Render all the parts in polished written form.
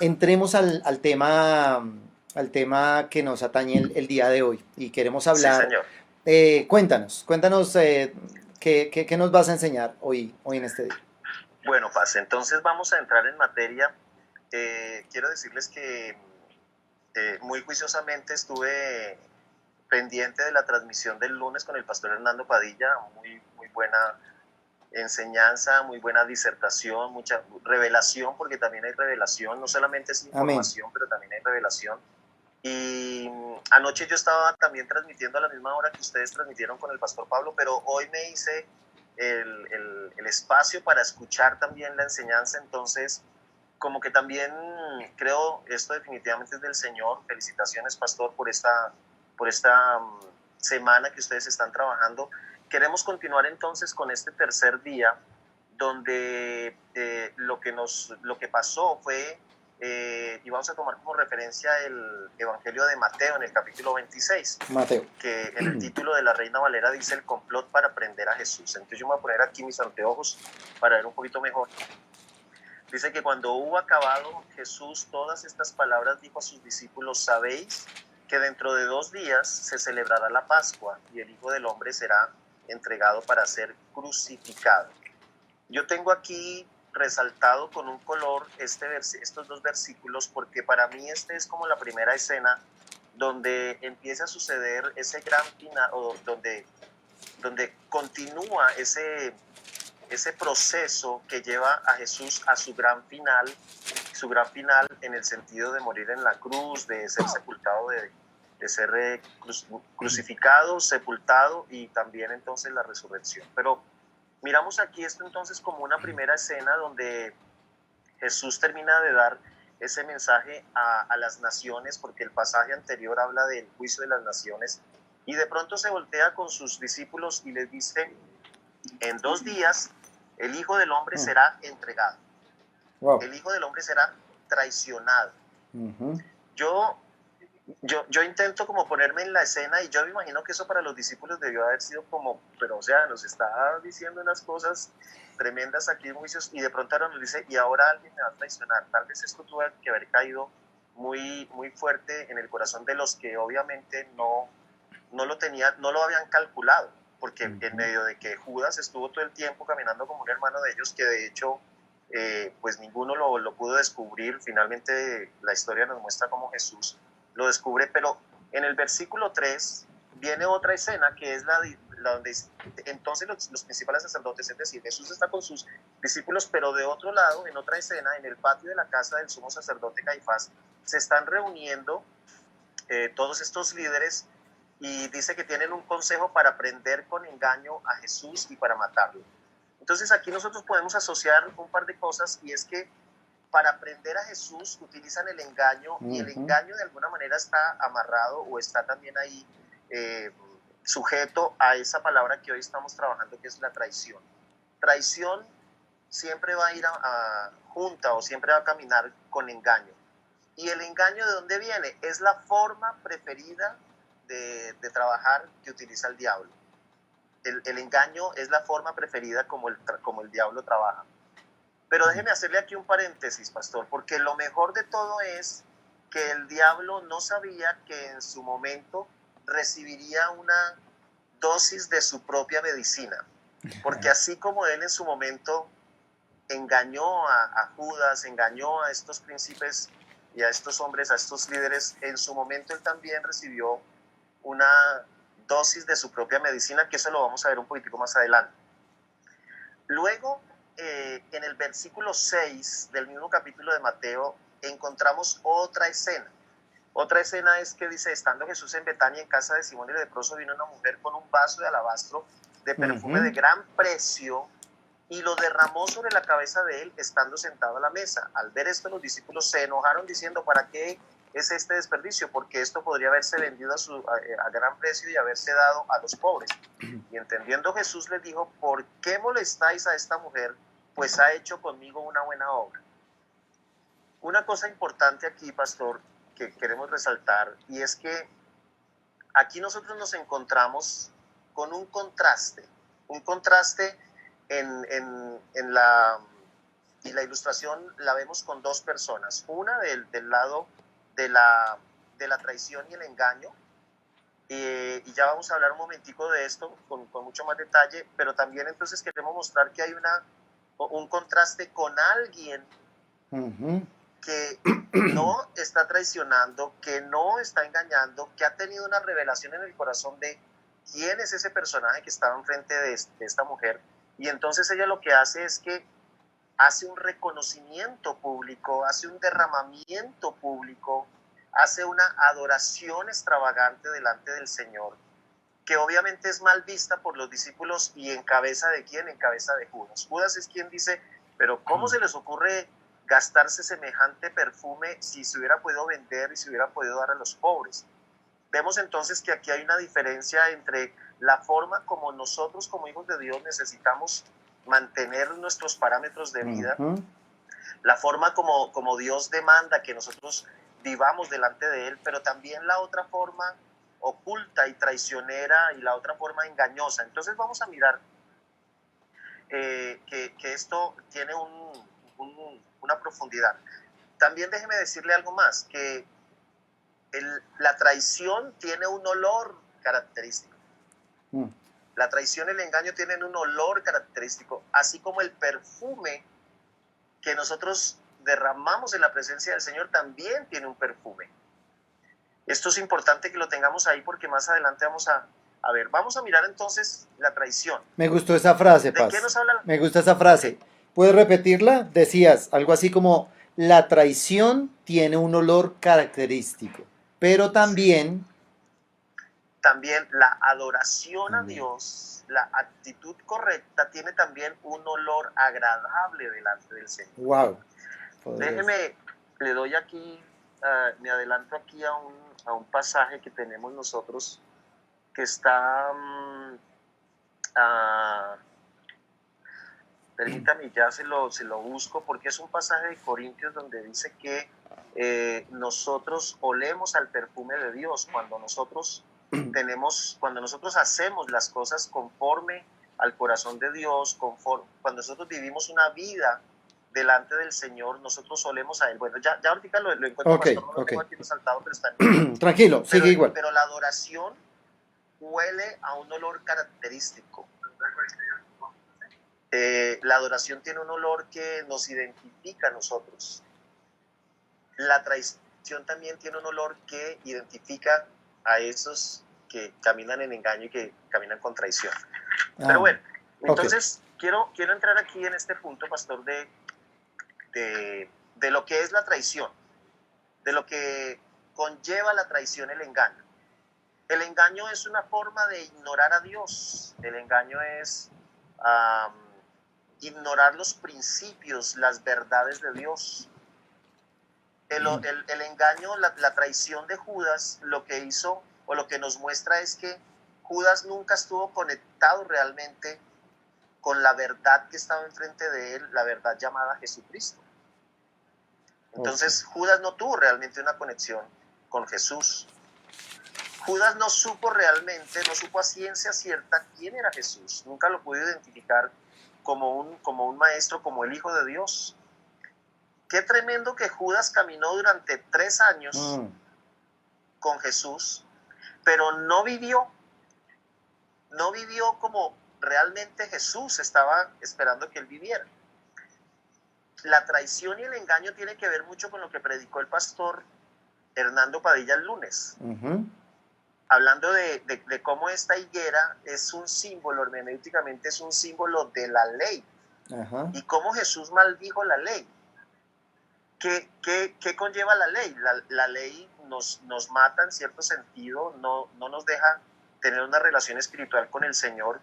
Entremos al tema que nos atañe el día de hoy y queremos Sí, hablar. señor. Cuéntanos, qué nos vas a enseñar hoy en este día. Bueno, Paz, entonces vamos a entrar en materia. Quiero decirles que muy juiciosamente estuve pendiente de la transmisión del lunes con el pastor Hernando Padilla, muy buena enseñanza, muy buena disertación, mucha revelación, porque también hay revelación, no solamente es Amén. información, pero también hay revelación. Y anoche yo estaba también transmitiendo a la misma hora que ustedes transmitieron con el pastor Pablo, pero hoy me hice el espacio para escuchar también la enseñanza, entonces como que también creo esto definitivamente es del Señor. Felicitaciones, pastor, por esta semana que ustedes están trabajando. Queremos continuar entonces con este tercer día, donde lo que pasó fue, y vamos a tomar como referencia el Evangelio de Mateo en el capítulo 26, Mateo. que en el título de la Reina Valera dice el complot para prender a Jesús. Entonces yo me voy a poner aquí mis anteojos para ver un poquito mejor. Dice que cuando hubo acabado Jesús todas estas palabras, dijo a sus discípulos: sabéis que dentro de 2 días se celebrará la Pascua y el Hijo del Hombre será entregado para ser crucificado. Yo tengo aquí resaltado con un color estos dos versículos porque para mí este es como la primera escena donde empieza a suceder ese gran final, o donde continúa ese proceso que lleva a Jesús a su gran final en el sentido de morir en la cruz, de ser sepultado, de ser crucificado, sepultado y también entonces la resurrección. Pero miramos aquí esto entonces como una primera escena donde Jesús termina de dar ese mensaje a las naciones, porque el pasaje anterior habla del juicio de las naciones, y de pronto se voltea con sus discípulos y les dice: en 2 días el Hijo del Hombre será entregado, Wow. el Hijo del Hombre será traicionado. Ujú. Yo, yo intento como ponerme en la escena y yo me imagino que eso para los discípulos debió haber sido como, pero o sea, nos está diciendo unas cosas tremendas aquí en juicios y de pronto ahora nos dice, y ahora alguien me va a traicionar. Tal vez esto tuvo que haber caído muy fuerte en el corazón de los que obviamente no lo tenían, no lo habían calculado, porque en medio de que Judas estuvo todo el tiempo caminando como un hermano de ellos, que de hecho pues ninguno lo pudo descubrir. Finalmente la historia nos muestra cómo Jesús lo descubre, pero en el versículo 3 viene otra escena que es la donde entonces los principales sacerdotes, es decir, Jesús está con sus discípulos, pero de otro lado, en otra escena, en el patio de la casa del sumo sacerdote Caifás, se están reuniendo todos estos líderes y dice que tienen un consejo para prender con engaño a Jesús y para matarlo. Entonces aquí nosotros podemos asociar un par de cosas, y es que para prender a Jesús utilizan el engaño, y el engaño de alguna manera está amarrado o está también ahí eh, sujeto a esa palabra que hoy estamos trabajando, que es la traición. Traición siempre va a ir junta o siempre va a caminar con engaño. ¿Y el engaño de dónde viene? Es la forma preferida de trabajar que utiliza el diablo. El engaño es la forma preferida como el diablo trabaja. Pero déjeme hacerle aquí un paréntesis, pastor, porque lo mejor de todo es que el diablo no sabía que en su momento recibiría una dosis de su propia medicina. Porque así como él en su momento engañó a Judas, engañó a estos príncipes y a estos hombres, a estos líderes, en su momento él también recibió una dosis de su propia medicina, que eso lo vamos a ver un poquitico más adelante. Luego, en el versículo 6 del mismo capítulo de Mateo, encontramos otra escena. Otra escena es que dice: estando Jesús en Betania, en casa de Simón el leproso, vino una mujer con un vaso de alabastro de perfume de gran precio y lo derramó sobre la cabeza de él, estando sentado a la mesa. Al ver esto, los discípulos se enojaron diciendo: ¿para qué es este desperdicio? Porque esto podría haberse vendido a gran precio y haberse dado a los pobres. Y entendiendo Jesús les dijo: ¿por qué molestáis a esta mujer? Pues ha hecho conmigo una buena obra. Una cosa importante aquí, pastor, que queremos resaltar, y es que aquí nosotros nos encontramos con un contraste en la la ilustración la vemos con dos personas, una del lado de la traición y el engaño, y ya vamos a hablar un momentico de esto con mucho más detalle, pero también entonces queremos mostrar que hay un contraste con alguien que no está traicionando, que no está engañando, que ha tenido una revelación en el corazón de quién es ese personaje que estaba enfrente de esta mujer, y entonces ella lo que hace es que hace un reconocimiento público, hace un derramamiento público, hace una adoración extravagante delante del Señor, que obviamente es mal vista por los discípulos. ¿Y en cabeza de quién? En cabeza de Judas. Judas es quien dice, pero ¿cómo se les ocurre gastarse semejante perfume si se hubiera podido vender y se hubiera podido dar a los pobres? Vemos entonces que aquí hay una diferencia entre la forma como nosotros como hijos de Dios necesitamos mantener nuestros parámetros de vida, la forma como Dios demanda que nosotros vivamos delante de Él, pero también la otra forma oculta y traicionera y la otra forma engañosa. Entonces vamos a mirar que esto tiene una profundidad. También déjeme decirle algo más, que la traición tiene un olor característico. La traición y el engaño tienen un olor característico, así como el perfume que nosotros derramamos en la presencia del Señor también tiene un perfume. Esto es importante que lo tengamos ahí porque más adelante vamos a ver. Vamos a mirar entonces la traición. Me gustó esa frase, Paz. ¿De qué nos habla? Me gusta esa frase. ¿Puedes repetirla? Decías algo así como, la traición tiene un olor característico, pero también... Sí. También la adoración a Dios, la actitud correcta, tiene también un olor agradable delante del Señor. Wow. Déjeme, le doy aquí, me adelanto aquí a un pasaje que tenemos nosotros que está, permítame, ya se lo busco, porque es un pasaje de Corintios donde dice que nosotros olemos al perfume de Dios cuando nosotros hacemos las cosas conforme al corazón de Dios, cuando nosotros vivimos una vida delante del Señor, nosotros olemos a Él. Bueno, ya ahorita lo encuentro, okay, pastor, no lo tengo aquí resaltado, pero está tranquilo, sigue igual. Pero la adoración huele a un olor característico. La adoración tiene un olor que nos identifica a nosotros. La traición también tiene un olor que identifica a esos que caminan en engaño y que caminan con traición. Pero bueno, entonces quiero entrar aquí en este punto, pastor, de lo que es la traición, de lo que conlleva la traición, el engaño. El engaño es una forma de ignorar a Dios. El engaño es ignorar los principios, las verdades de Dios. El engaño, la traición de Judas, lo que hizo o lo que nos muestra es que Judas nunca estuvo conectado realmente con la verdad que estaba enfrente de él, la verdad llamada Jesucristo. Entonces Judas no tuvo realmente una conexión con Jesús. Judas no supo a ciencia cierta quién era Jesús. Nunca lo pudo identificar como un maestro, como el Hijo de Dios. Qué tremendo que Judas caminó durante 3 años con Jesús, pero no vivió como realmente Jesús estaba esperando que él viviera. La traición y el engaño tiene que ver mucho con lo que predicó el pastor Hernando Padilla el lunes, hablando de cómo esta higuera es un símbolo, hermenéuticamente es un símbolo de la ley, y cómo Jesús maldijo la ley. ¿Qué conlleva la ley? La ley nos mata en cierto sentido, no nos deja tener una relación espiritual con el Señor.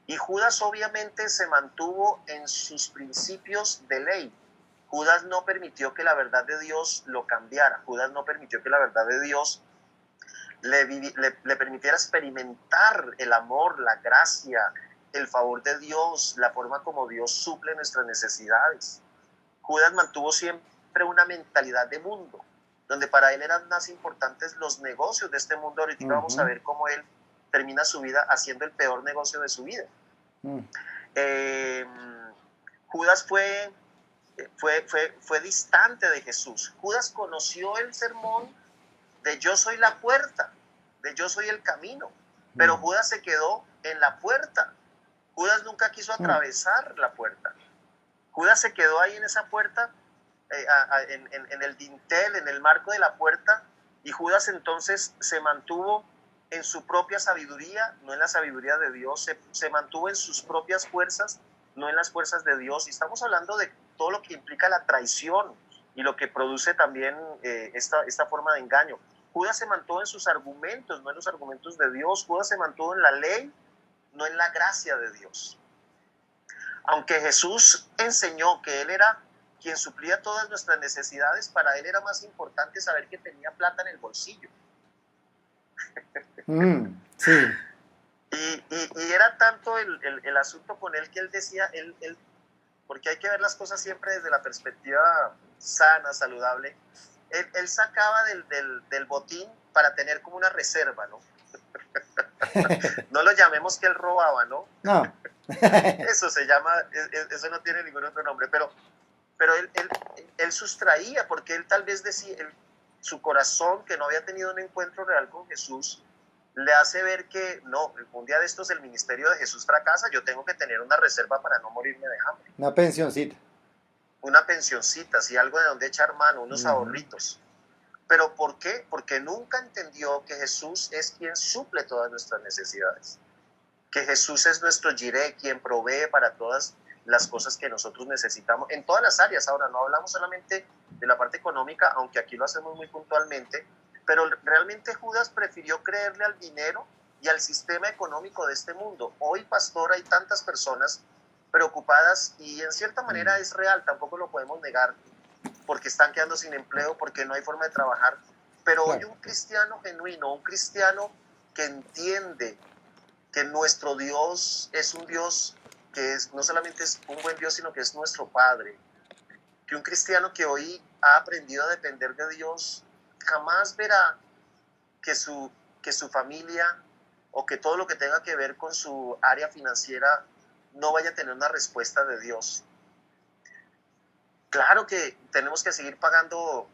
Y Judas obviamente se mantuvo en sus principios de ley. Judas no permitió que la verdad de Dios lo cambiara. Judas no permitió que la verdad de Dios le permitiera experimentar el amor, la gracia, el favor de Dios, la forma como Dios suple nuestras necesidades. Judas mantuvo siempre una mentalidad de mundo, donde para él eran más importantes los negocios de este mundo. Ahorita vamos a ver cómo él termina su vida haciendo el peor negocio de su vida. Judas fue fue distante de Jesús. Judas conoció el sermón de yo soy la puerta, de yo soy el camino, pero Judas se quedó en la puerta. Judas nunca quiso atravesar la puerta. Judas se quedó ahí en esa puerta, en el dintel, en el marco de la puerta, y Judas entonces se mantuvo en su propia sabiduría, no en la sabiduría de Dios, se mantuvo en sus propias fuerzas, no en las fuerzas de Dios. Y estamos hablando de todo lo que implica la traición y lo que produce también esta forma de engaño. Judas se mantuvo en sus argumentos, no en los argumentos de Dios. Judas se mantuvo en la ley, no en la gracia de Dios. Aunque Jesús enseñó que Él era quien suplía todas nuestras necesidades, para Él era más importante saber que tenía plata en el bolsillo. Sí. Y era tanto el asunto con Él que Él decía, porque hay que ver las cosas siempre desde la perspectiva sana, saludable. Él sacaba del botín para tener como una reserva, ¿no? No lo llamemos que él robaba, ¿no? No. Eso se llama, eso no tiene ningún otro nombre, pero él sustraía, porque él tal vez decía, su corazón, que no había tenido un encuentro real con Jesús, le hace ver que no, un día de estos el ministerio de Jesús fracasa, yo tengo que tener una reserva para no morirme de hambre. Una pensioncita. Una pensioncita, sí, algo de donde echar mano, unos ahorritos. ¿Pero por qué? Porque nunca entendió que Jesús es quien suple todas nuestras necesidades. Que Jesús es nuestro Jireh, quien provee para todas las cosas que nosotros necesitamos, en todas las áreas. Ahora, no hablamos solamente de la parte económica, aunque aquí lo hacemos muy puntualmente, pero realmente Judas prefirió creerle al dinero y al sistema económico de este mundo. Hoy, pastor, hay tantas personas preocupadas, y en cierta manera es real, tampoco lo podemos negar, porque están quedando sin empleo, porque no hay forma de trabajar. Pero Claro. hoy un cristiano genuino, un cristiano que entiende que nuestro Dios es un Dios que no solamente es un buen Dios, sino que es nuestro Padre, que un cristiano que hoy ha aprendido a depender de Dios jamás verá que su familia o que todo lo que tenga que ver con su área financiera no vaya a tener una respuesta de Dios. Claro que tenemos que seguir pagando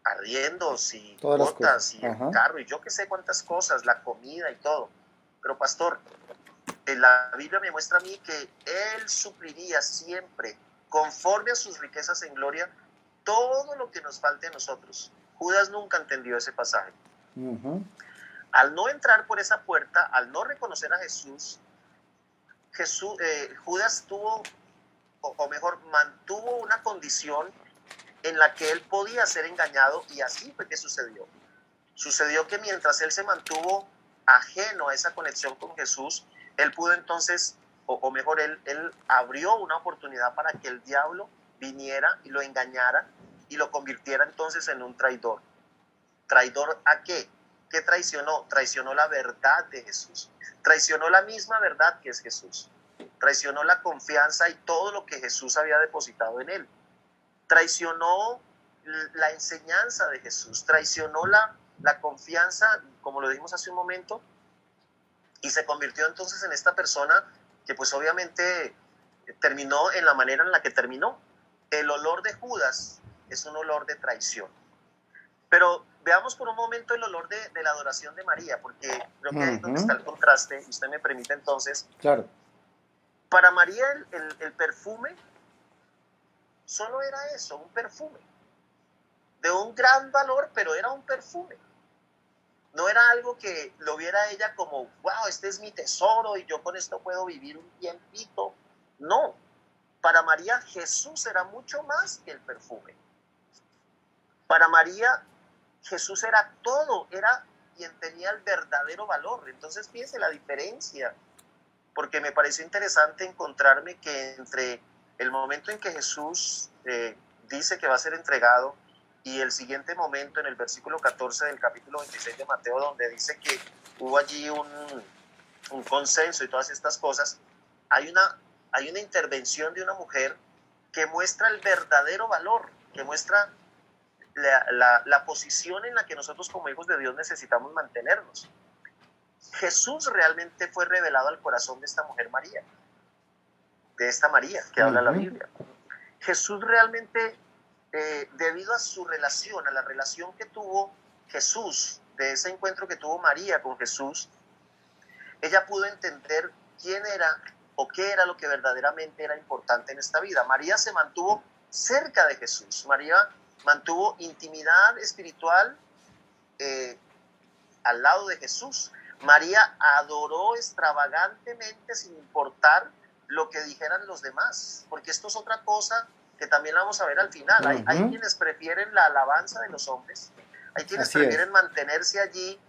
arriendos y Todas las cuotas cosas. y el carro y yo que sé cuántas cosas, la comida y todo. Pero pastor, la Biblia me muestra a mí que Él supliría siempre, conforme a sus riquezas en gloria, todo lo que nos falte a nosotros. Judas nunca entendió ese pasaje. Al no entrar por esa puerta, al no reconocer a Jesús, Judas tuvo, o mejor, mantuvo una condición en la que él podía ser engañado, y así fue que sucedió. Sucedió que mientras él se mantuvo ajeno a esa conexión con Jesús, él pudo entonces, o mejor, él abrió una oportunidad para que el diablo viniera y lo engañara y lo convirtiera entonces en un traidor. ¿Traidor a qué? ¿Qué traicionó? Traicionó la verdad de Jesús. Traicionó la misma verdad que es Jesús. Traicionó la confianza y todo lo que Jesús había depositado en él. Traicionó la enseñanza de Jesús. Traicionó la confianza, como lo dijimos hace un momento, y se convirtió entonces en esta persona que pues obviamente terminó en la manera en la que terminó. El olor de Judas es un olor de traición. Pero veamos por un momento el olor de la adoración de María, porque creo que ahí es donde está el contraste, y usted me permite entonces. Claro. Para María el perfume solo era eso, un perfume, de un gran valor, pero era un perfume. No era algo que lo viera ella como, wow, este es mi tesoro y yo con esto puedo vivir un tiempito. No, para María Jesús era mucho más que el perfume. Para María Jesús era todo, era quien tenía el verdadero valor. Entonces fíjense la diferencia, porque me pareció interesante encontrarme que entre el momento en que Jesús dice que va a ser entregado y el siguiente momento en el versículo 14 del capítulo 26 de Mateo, donde dice que hubo allí un consenso y todas estas cosas, hay una intervención de una mujer que muestra el verdadero valor, que muestra la posición en la que nosotros como hijos de Dios necesitamos mantenernos. Jesús realmente fue revelado al corazón de esta mujer María, de esta María que habla la Biblia. Jesús realmente, debido a su relación, a la relación que tuvo Jesús, de ese encuentro que tuvo María con Jesús, ella pudo entender quién era o qué era lo que verdaderamente era importante en esta vida. María se mantuvo cerca de Jesús. María mantuvo intimidad espiritual eh, al lado de Jesús. María adoró extravagantemente sin importar lo que dijeran los demás, porque esto es otra cosa que también vamos a ver al final. Hay quienes prefieren la alabanza de los hombres, hay quienes Así es. prefieren mantenerse allí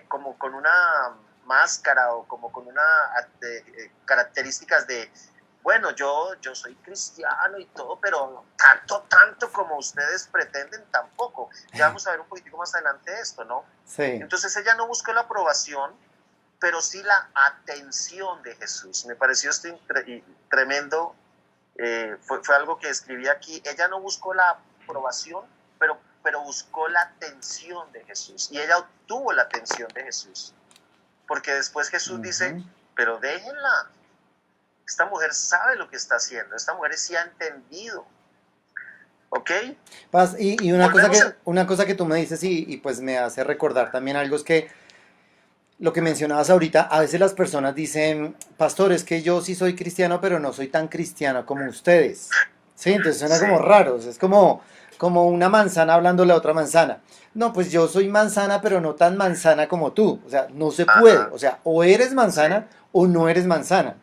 como con una máscara o como con una características de, bueno, yo soy cristiano y todo, pero tanto como ustedes pretenden tampoco. Ya vamos a ver un poquitico más adelante esto, ¿no? Sí. Entonces ella no buscó la aprobación, pero sí la atención de Jesús. Me pareció esto tremendo. Fue algo que escribí aquí. Ella no buscó la aprobación, pero buscó la atención de Jesús. Y ella obtuvo la atención de Jesús. Porque después Jesús dice, pero déjenla. Esta mujer sabe lo que está haciendo. Esta mujer sí ha entendido. ¿Ok? Paz, y una cosa que tú me dices y pues me hace recordar también algo es que lo que mencionabas ahorita, a veces las personas dicen, pastor, es que yo sí soy cristiano, pero no soy tan cristiano como ustedes. Sí, entonces suena como raro, es como una manzana hablándole a otra manzana. No, pues yo soy manzana, pero no tan manzana como tú. O sea, no se puede. O sea, o eres manzana o no eres manzana.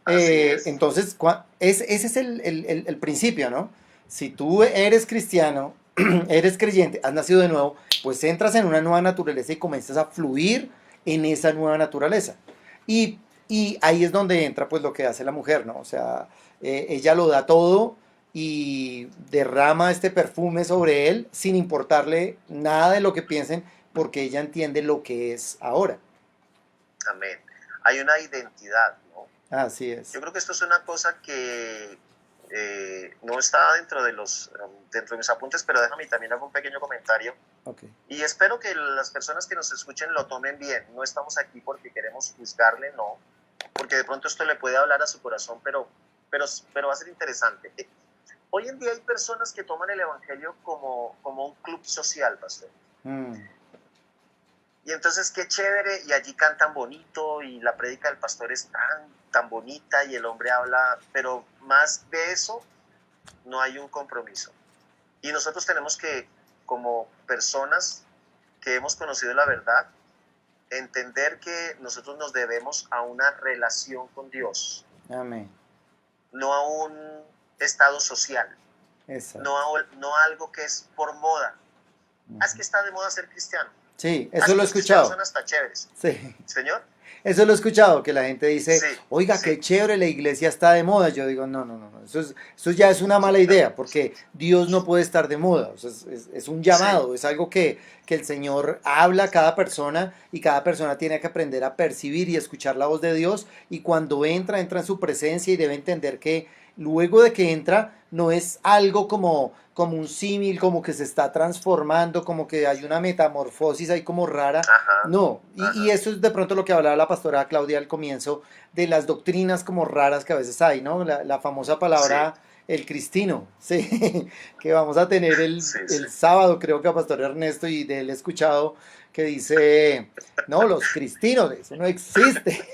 Entonces, ese es el principio, ¿no? Si tú eres cristiano, eres creyente, has nacido de nuevo, pues entras en una nueva naturaleza y comienzas a fluir en esa nueva naturaleza. Y, y ahí es donde entra pues lo que hace la mujer, ¿no? O sea, ella lo da todo y derrama este perfume sobre él sin importarle nada de lo que piensen porque ella entiende lo que es ahora. Amén. Hay una identidad, ¿no? Así es. Yo creo que esto es una cosa que no está dentro de mis apuntes, pero déjame también hago un pequeño comentario. Okay. Y espero que las personas que nos escuchen lo tomen bien. No estamos aquí porque queremos juzgarle, no. Porque de pronto esto le puede hablar a su corazón, pero va a ser interesante. Hoy en día hay personas que toman el evangelio como un club social, pastor. Y entonces qué chévere, y allí cantan bonito, y la prédica del pastor es tan bonita, y el hombre habla, pero más de eso no hay un compromiso. Y nosotros tenemos que, como personas que hemos conocido la verdad, entender que nosotros nos debemos a una relación con Dios. Amén. No a un estado social. No a algo que es por moda. Es que está de moda ser cristiano. Sí, eso lo he escuchado. Son hasta chéveres. Sí. Señor. Eso lo he escuchado, que la gente dice, oiga, qué chévere, la iglesia está de moda. Yo digo, no, eso ya es una mala idea, porque Dios no puede estar de moda. O sea, es un llamado, es algo que el Señor habla a cada persona y cada persona tiene que aprender a percibir y escuchar la voz de Dios. Y cuando entra en su presencia y debe entender que luego de que entra, no es algo como un símil, como que se está transformando, como que hay una metamorfosis ahí como rara. No, y eso es de pronto lo que hablaba la pastora Claudia al comienzo, de las doctrinas como raras que a veces hay, ¿no? La famosa palabra, el cristino, ¿sí? Que vamos a tener el sábado, creo que a pastor Ernesto, y de él he escuchado que dice, no, los cristinos, eso no existe.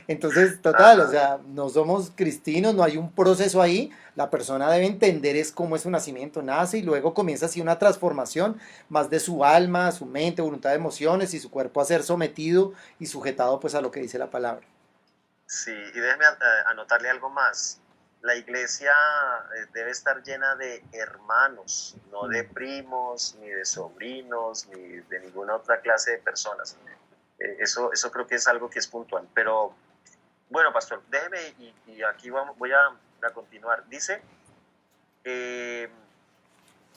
Entonces, total, o sea, no somos cristinos, no hay un proceso ahí, la persona debe entender es cómo es su nacimiento, nace y luego comienza así una transformación más de su alma, su mente, voluntad, emociones y su cuerpo a ser sometido y sujetado pues a lo que dice la palabra. Sí, y déjeme anotarle algo más. La iglesia debe estar llena de hermanos, no de primos, ni de sobrinos, ni de ninguna otra clase de personas. Eso creo que es algo que es puntual. Pero, bueno, pastor, déjeme y aquí voy a continuar. Dice,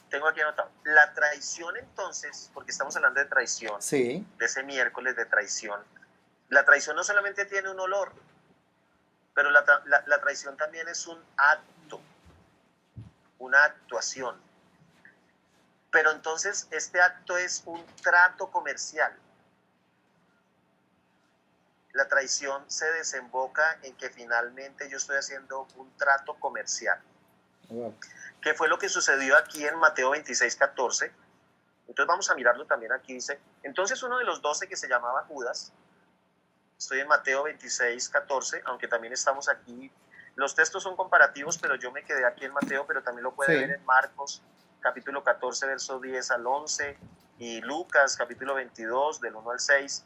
tengo aquí anotado, la traición entonces, porque estamos hablando de traición, de ese miércoles de traición. La traición no solamente tiene un olor, pero la traición también es un acto, una actuación. Pero entonces este acto es un trato comercial. La traición se desemboca en que finalmente yo estoy haciendo un trato comercial. Wow. que fue lo que sucedió aquí en Mateo 26:14. Entonces vamos a mirarlo también aquí, dice, entonces uno de los 12 que se llamaba Judas, estoy en Mateo 26:14, aunque también estamos aquí, los textos son comparativos, pero yo me quedé aquí en Mateo, pero también lo puede ver en Marcos, capítulo 14, verso 10 al 11, y Lucas, capítulo 22, del 1 al 6,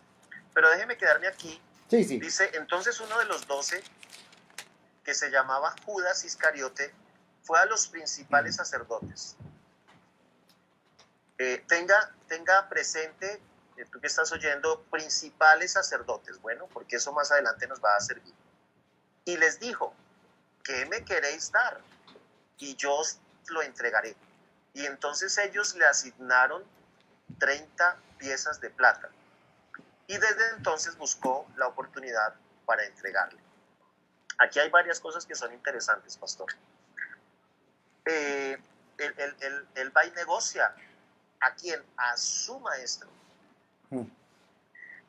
pero déjeme quedarme aquí. Sí, sí. Dice, entonces uno de los 12, que se llamaba Judas Iscariote, fue a los principales sacerdotes. Tenga presente, tú que estás oyendo, principales sacerdotes, bueno, porque eso más adelante nos va a servir. Y les dijo, ¿qué me queréis dar? Y yo os lo entregaré. Y entonces ellos le asignaron 30 piezas de plata. Y desde entonces buscó la oportunidad para entregarle. Aquí hay varias cosas que son interesantes, pastor. Él va y negocia. ¿A quién? A su maestro,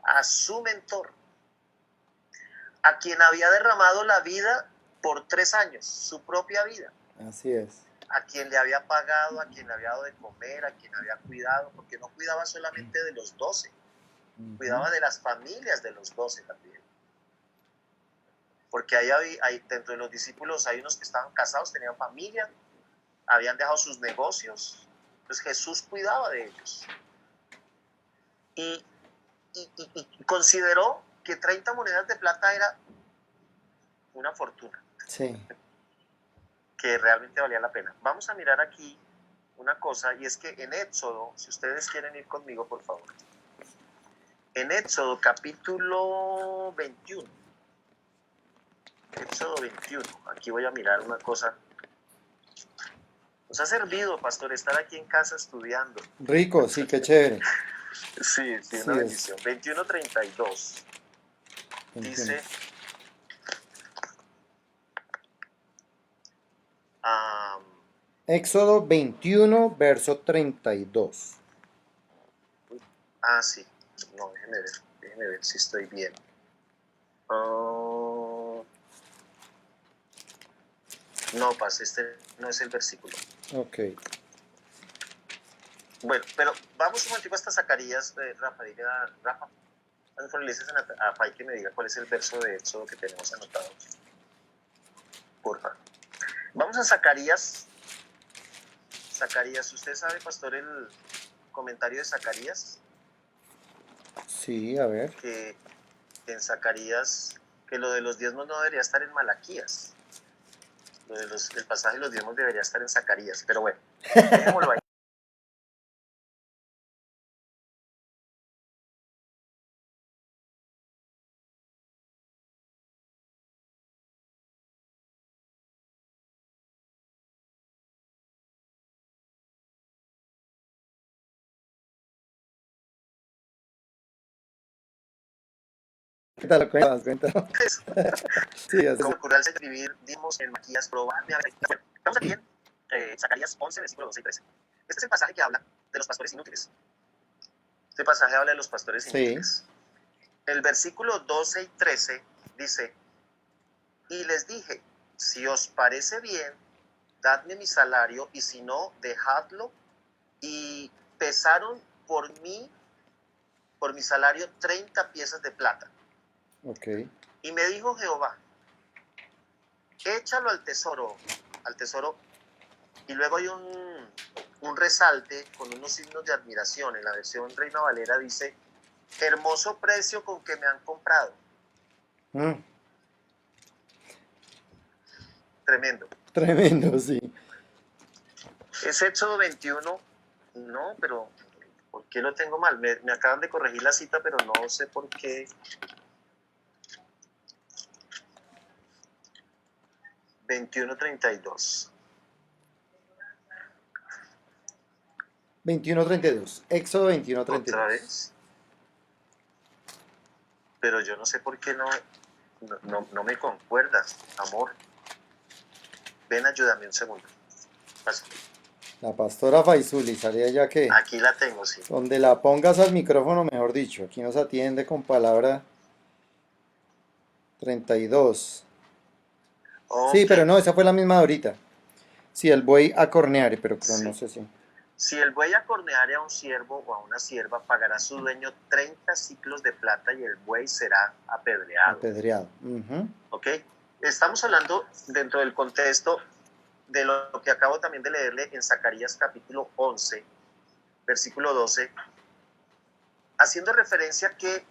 a su mentor, a quien había derramado la vida por 3 años, su propia vida. Así es. A quien le había pagado, a quien le había dado de comer, a quien había cuidado, porque no cuidaba solamente de los 12, cuidaba de las familias de los 12 también. Porque hay dentro de los discípulos hay unos que estaban casados, tenían familia, habían dejado sus negocios. Entonces Jesús cuidaba de ellos. Y consideró que 30 monedas de plata era una fortuna. Sí. Que realmente valía la pena. Vamos a mirar aquí una cosa, y es que en Éxodo, si ustedes quieren ir conmigo, por favor. En Éxodo capítulo 21. Éxodo 21. Aquí voy a mirar una cosa. Nos ha servido, pastor, estar aquí en casa estudiando. Rico, sí, qué chévere. Sí, una bendición. 21:32. Dice, Éxodo 21, verso 32. Sí. No, déjeme ver si estoy bien. No, este no es el versículo. Ok. Bueno, pero vamos un momentico hasta Zacarías, Rafa, Rafa, le dices a Fay que me diga cuál es el verso de Éxodo que tenemos anotado. Porfa. Vamos a Zacarías. Zacarías, ¿usted sabe, pastor, el comentario de Zacarías? Sí, a ver. Que en Zacarías, que lo de los diezmos no debería estar en Malaquías. El pasaje de los diezmos debería estar en Zacarías, pero bueno, dejémoslo ahí. Cuéntanos. Sí, Como cultural se escribir, dimos en Malaquías, probablemente. Bueno, estamos aquí en Zacarías 11, versículo 12 y 13. Este es el pasaje que habla de los pastores inútiles. Este pasaje habla de los pastores inútiles. El versículo 12 y 13 dice, y les dije, si os parece bien, dadme mi salario, y si no, dejadlo. Y pesaron por mi salario 30 piezas de plata. Okay. Y me dijo Jehová, échalo al tesoro, y luego hay un resalte con unos signos de admiración. En la versión Reina Valera dice, hermoso precio con que me han comprado. Tremendo. Tremendo, sí. Es Éxodo 21, no, pero ¿por qué lo tengo mal? Me acaban de corregir la cita, pero no sé por qué. 21:32. 21:32. Éxodo 21:32. ¿Otra vez? Pero yo no sé por qué no me concuerdas, amor. Ven, ayúdame un segundo. Pasa. La pastora Faisuli, salía ya que... Aquí la tengo, sí. Donde la pongas al micrófono, mejor dicho. Aquí nos atiende con palabra 32. Okay. Sí, pero no, esa fue la misma de ahorita. Sí, el buey acorneare, pero no Sí. sé si. Si el buey acorneare a un siervo o a una sierva, pagará su dueño 30 ciclos de plata y el buey será apedreado. Apedreado. Ujú. ¿Ok? Estamos hablando dentro del contexto de lo que acabo también de leerle en Zacarías capítulo 11, versículo 12, haciendo referencia que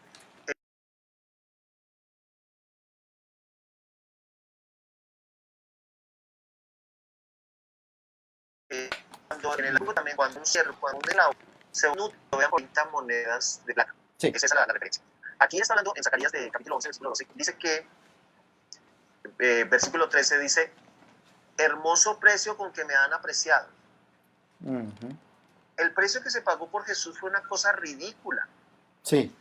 cuando un siervo, cuando un esclavo se une, lo vean 30 monedas de plata. Sí. Esa es la referencia. Aquí está hablando en Zacarías de capítulo 11, versículo 12, dice que, versículo 13 dice, hermoso precio con que me han apreciado. Ujú. El precio que se pagó por Jesús fue una cosa ridícula. Sí.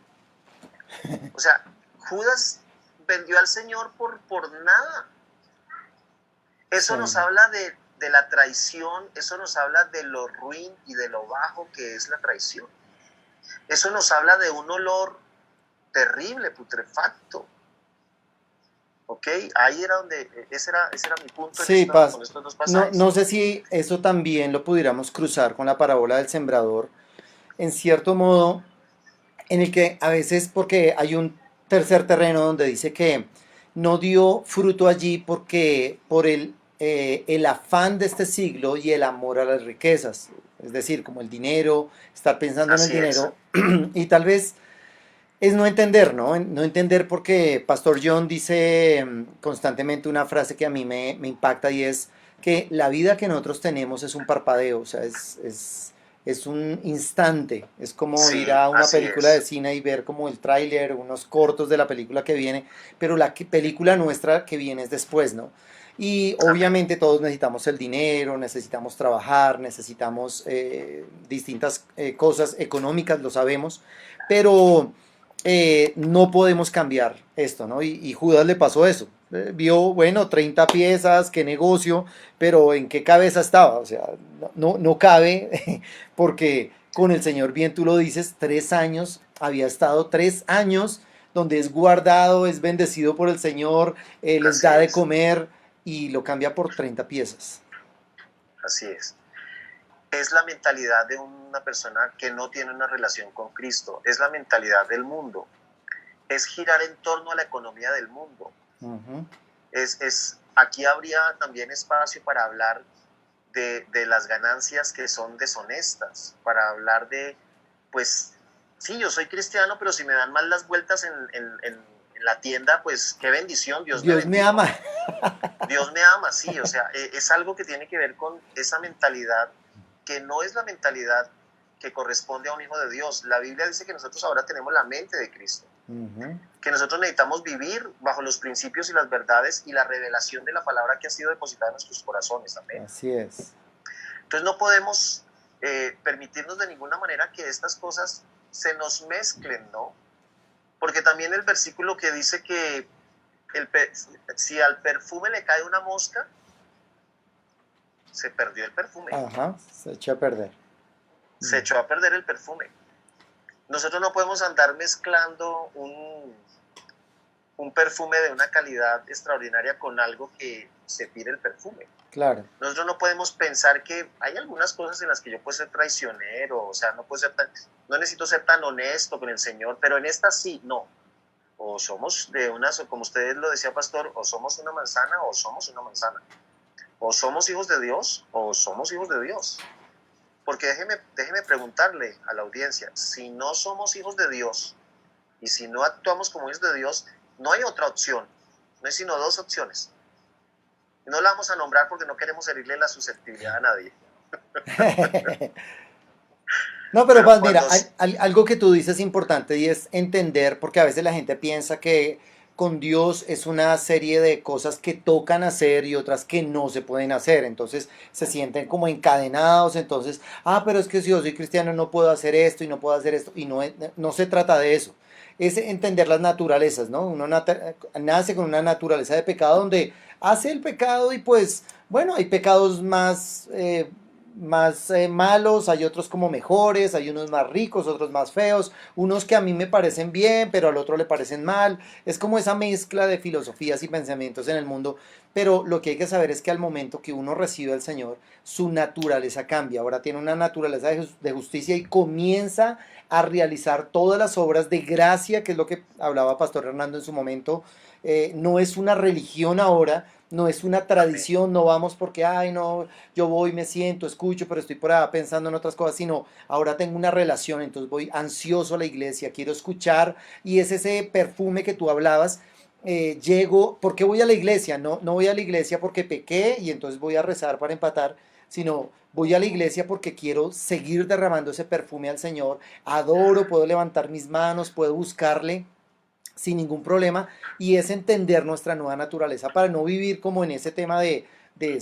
O sea, Judas vendió al Señor por nada. Eso Sí. nos habla de la traición, eso nos habla de lo ruin y de lo bajo que es la traición. Eso nos habla de un olor terrible, putrefacto. ¿Ok? Ahí era donde, ese era mi punto Sí, con estos dos no, pasajes. no sé si eso también lo pudiéramos cruzar con la parábola del sembrador, en cierto modo, en el que a veces, porque hay un tercer terreno donde dice que no dio fruto allí porque por el afán de este siglo y el amor a las riquezas, es decir, como el dinero, estar pensando en el Así es, dinero, y tal vez es no entender, ¿no? No entender porque Pastor John dice constantemente una frase que a mí me impacta y es que la vida que nosotros tenemos es un parpadeo, o sea, es un instante, es como ir sí, a una así película de es. cine y ver como el tráiler, unos cortos de la película que viene, pero película nuestra que viene es después, ¿no? Y Amén. obviamente todos necesitamos el dinero, necesitamos trabajar, necesitamos distintas cosas económicas, lo sabemos, pero no podemos cambiar esto, ¿no? Y Judas le pasó eso. Vio, bueno, 30 piezas, qué negocio, pero ¿en qué cabeza estaba? O sea, no cabe, porque con el Señor, bien tú lo dices, 3 años, había estado 3 años donde es guardado, es bendecido por el Señor, les Así da de es, comer y lo cambia por 30 piezas. así es. Es la mentalidad de una persona que no tiene una relación con Cristo. Es la mentalidad del mundo. Es girar en torno a la economía del mundo. Ujú. Aquí habría también espacio para hablar de las ganancias que son deshonestas, para hablar de, pues, sí, yo soy cristiano, pero si me dan mal las vueltas en la tienda, pues qué bendición, Dios me Dios me bendijo. ama. Dios me ama, sí, o sea, es algo que tiene que ver con esa mentalidad que no es la mentalidad que corresponde a un hijo de Dios. La Biblia dice que nosotros ahora tenemos la mente de Cristo, Ujú. que nosotros necesitamos vivir bajo los principios y las verdades y la revelación de la palabra que ha sido depositada en nuestros corazones. Amén. Así es. Entonces no podemos permitirnos de ninguna manera que estas cosas se nos mezclen, ¿no? Porque también el versículo que dice que si al perfume le cae una mosca, se perdió el perfume, Ajá, se echa a perder. se echó a perder el perfume. Nosotros no podemos andar mezclando un perfume de una calidad extraordinaria con algo que se tire el perfume. Claro. Nosotros no podemos pensar que hay algunas cosas en las que yo puedo ser traicionero, o sea, no necesito ser tan honesto con el Señor, pero en esta sí, no. O somos como ustedes lo decía, pastor, o somos una manzana o somos una manzana. O somos hijos de Dios o somos hijos de Dios. Porque déjeme preguntarle a la audiencia, si no somos hijos de Dios y si no actuamos como hijos de Dios, no hay otra opción, no hay sino dos opciones. Y no la vamos a nombrar porque no queremos herirle la susceptibilidad a nadie. No, pero Pero Paz, mira, cuando... algo que tú dices importante y es entender, porque a veces la gente piensa que con Dios es una serie de cosas que tocan hacer y otras que no se pueden hacer. Entonces se sienten como encadenados. Entonces, pero es que si yo soy cristiano no puedo hacer esto y no puedo hacer esto. Y no se trata de eso. Es entender las naturalezas, ¿no? Uno nace con una naturaleza de pecado donde hace el pecado y pues, bueno, hay pecados más más malos, hay otros como mejores, hay unos más ricos, otros más feos, unos que a mí me parecen bien, pero al otro le parecen mal. Es como esa mezcla de filosofías y pensamientos en el mundo, pero lo que hay que saber es que al momento que uno recibe al Señor, su naturaleza cambia. Ahora tiene una naturaleza de justicia y comienza a realizar todas las obras de gracia, que es lo que hablaba Pastor Hernando en su momento. No es una religión ahora, no es una Amén. tradición, no vamos porque, ay, no, yo voy, me siento, escucho, pero estoy por allá pensando en otras cosas, sino ahora tengo una relación, entonces voy ansioso a la iglesia, quiero escuchar, y es ese perfume que tú hablabas. Llego, ¿por qué voy a la iglesia? No, no voy a la iglesia porque pequé y entonces voy a rezar para empatar, sino voy a la iglesia porque quiero seguir derramando ese perfume al Señor, adoro, puedo levantar mis manos, puedo buscarle sin ningún problema, y es entender nuestra nueva naturaleza para no vivir como en ese tema de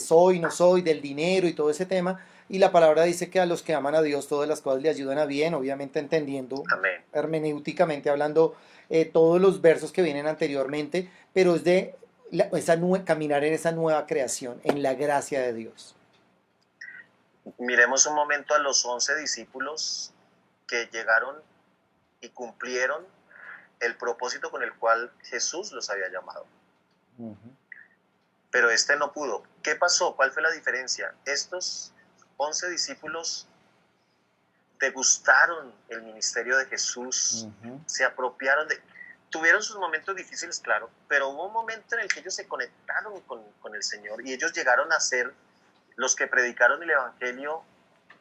soy, no soy, del dinero y todo ese tema. Y la palabra dice que a los que aman a Dios todas las cosas le ayudan a bien, obviamente entendiendo, Amén. hermenéuticamente hablando, todos los versos que vienen anteriormente, pero es de caminar en esa nueva creación, en la gracia de Dios. Miremos un momento a los 11 discípulos que llegaron y cumplieron el propósito con el cual Jesús los había llamado. Uh -huh. Pero este no pudo. ¿Qué pasó? ¿Cuál fue la diferencia? Estos 11 discípulos degustaron el ministerio de Jesús, se apropiaron de... Tuvieron sus momentos difíciles, claro, pero hubo un momento en el que ellos se conectaron con el Señor y ellos llegaron a ser los que predicaron el Evangelio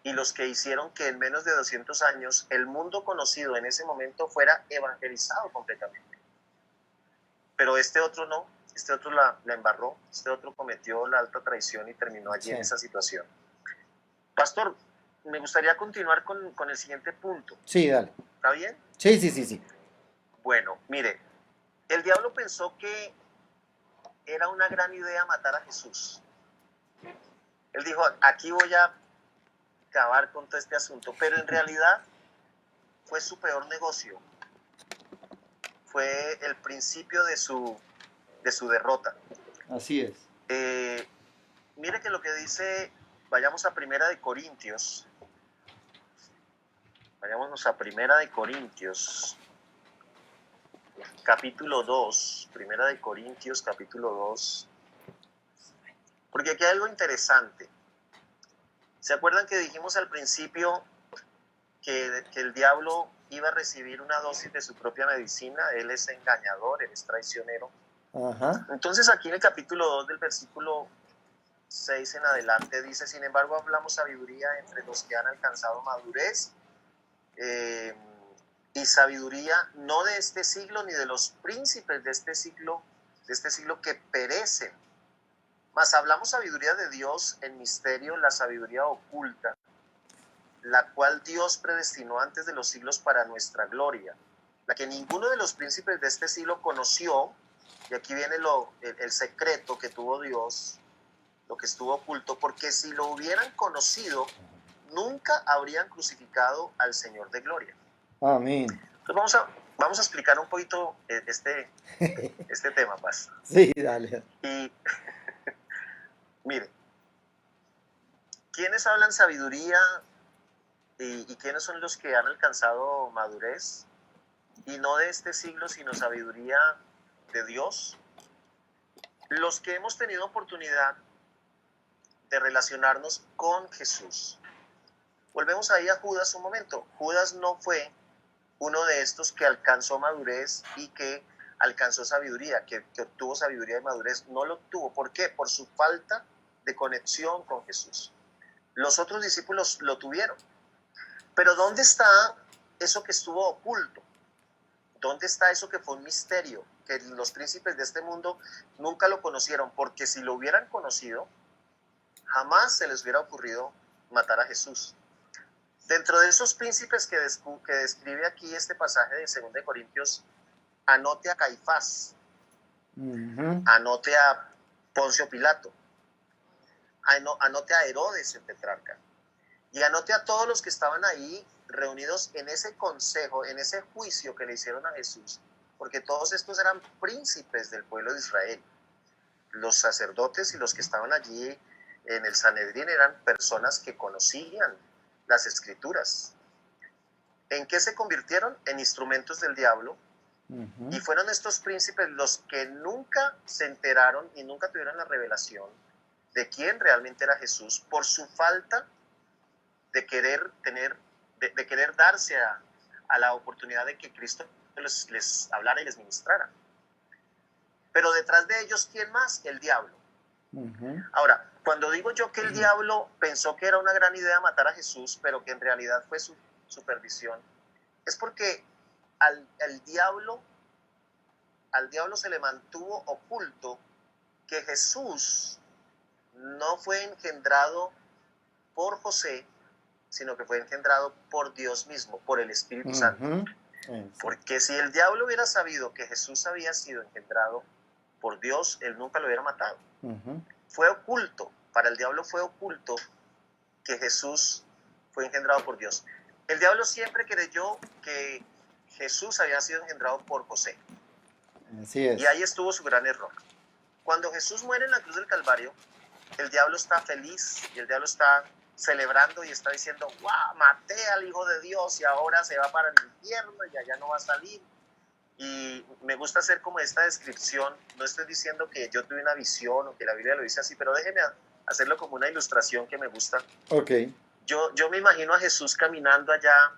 y los que hicieron que en menos de 200 años el mundo conocido en ese momento fuera evangelizado completamente. Pero este otro no, este otro la embarró, este otro cometió la alta traición y terminó allí en esa situación. Pastor, me gustaría continuar con el siguiente punto. Sí, dale. ¿Está bien? Sí, sí, sí, sí. Bueno, mire, el diablo pensó que era una gran idea matar a Jesús. Él dijo, aquí voy a acabar con todo este asunto, pero en realidad fue su peor negocio. Fue el principio de su derrota. Así es. Mire que lo que dice, vayamos a Primera de Corintios. Vayámonos a Primera de Corintios, capítulo 2. Primera de Corintios, capítulo 2. Porque aquí hay algo interesante. ¿Se acuerdan que dijimos al principio que el diablo iba a recibir una dosis de su propia medicina? Él es engañador, él es traicionero. Ajá. Entonces aquí en el capítulo 2 del versículo 6 en adelante dice, sin embargo hablamos sabiduría entre los que han alcanzado madurez y sabiduría no de este siglo ni de los príncipes de este siglo que perecen. Mas hablamos sabiduría de Dios en misterio, la sabiduría oculta, la cual Dios predestinó antes de los siglos para nuestra gloria, la que ninguno de los príncipes de este siglo conoció. Y aquí viene el secreto que tuvo Dios, lo que estuvo oculto, porque si lo hubieran conocido, nunca habrían crucificado al Señor de gloria. Amén. Entonces vamos a explicar un poquito este tema, Paz. Sí, dale. Y mire, ¿quiénes hablan sabiduría y quiénes son los que han alcanzado madurez? Y no de este siglo, sino sabiduría de Dios. Los que hemos tenido oportunidad de relacionarnos con Jesús. Volvemos ahí a Judas un momento. Judas no fue uno de estos que alcanzó madurez y que alcanzó sabiduría, que obtuvo sabiduría y madurez. No lo obtuvo. ¿Por qué? Por su falta de conexión con Jesús. Los otros discípulos lo tuvieron. Pero ¿dónde está eso que estuvo oculto? ¿Dónde está eso que fue un misterio? Que los príncipes de este mundo nunca lo conocieron, porque si lo hubieran conocido, jamás se les hubiera ocurrido matar a Jesús. Dentro de esos príncipes que describe aquí este pasaje de 2 Corintios, anote a Caifás, anote a Poncio Pilato, anote a Herodes el tetrarca, y anote a todos los que estaban ahí reunidos en ese consejo, en ese juicio que le hicieron a Jesús, porque todos estos eran príncipes del pueblo de Israel, los sacerdotes y los que estaban allí en el Sanedrín eran personas que conocían las escrituras. ¿En qué se convirtieron? En instrumentos del diablo. Y fueron estos príncipes los que nunca se enteraron y nunca tuvieron la revelación de quién realmente era Jesús por su falta de querer de querer darse a la oportunidad de que Cristo les hablara y les ministrara. Pero detrás de ellos, ¿quién más? El diablo. Ahora, cuando digo yo que el diablo pensó que era una gran idea matar a Jesús, pero que en realidad fue su perdición, es porque al diablo se le mantuvo oculto que Jesús no fue engendrado por José, sino que fue engendrado por Dios mismo, por el Espíritu Santo. Porque si el diablo hubiera sabido que Jesús había sido engendrado por Dios, él nunca lo hubiera matado. Fue oculto, para el diablo fue oculto que Jesús fue engendrado por Dios. El diablo siempre creyó que Jesús había sido engendrado por José. Así es. Y ahí estuvo su gran error. Cuando Jesús muere en la cruz del Calvario, el diablo está feliz y el diablo está celebrando y está diciendo, ¡wow! Maté al Hijo de Dios y ahora se va para el infierno y allá no va a salir. Y me gusta hacer como esta descripción. No estoy diciendo que yo tuve una visión o que la Biblia lo dice así, pero déjeme hacerlo como una ilustración que me gusta. Okay. Yo me imagino a Jesús caminando allá